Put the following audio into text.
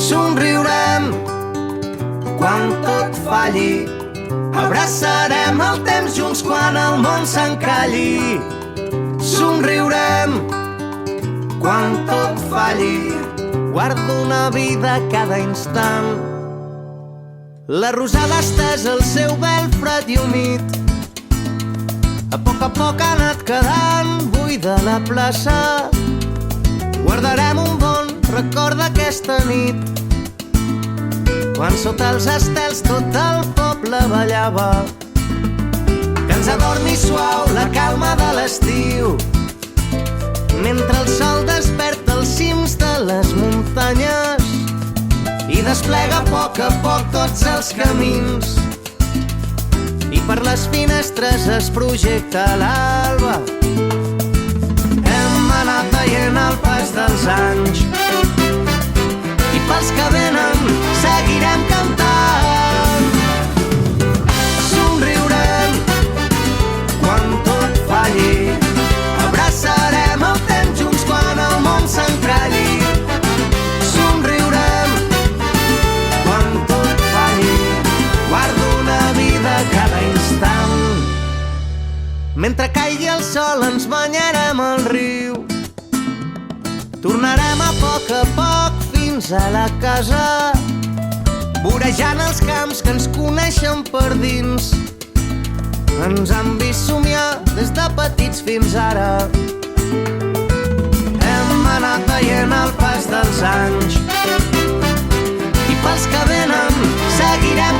Somriurem quan tot falli, abraçarem el temps junts quan el món s'encalli. Somriurem quan tot falli, guardo una vida cada instant. La rosada estesa el seu vel fred i humit, a poc ha anat quedant buida la plaça. Guardarem un bon record d'aquesta nit, quan sota els estels tot el poble ballava. Que ens adormi suau la calma de l'estiu, mentre el sol desperta els cims de les muntanyes i desplega a poc tots els camins. I per les finestres es projecta l'alba. Hem anat veient el pas dels anys i pels que venen seguirem cantant. Somriurem quan tot falli, abraçarem el temps junts quan el món s'encralli. Somriurem quan tot falli, guardo una vida cada instant. Mentre caigui el sol ens banyarem al riu, tornarem a poc fins a la casa, vorejant els camps que ens coneixen per dins. Ens han vist somiar des de petits fins ara. Hem anat veient el pas dels anys i pels que venen seguirem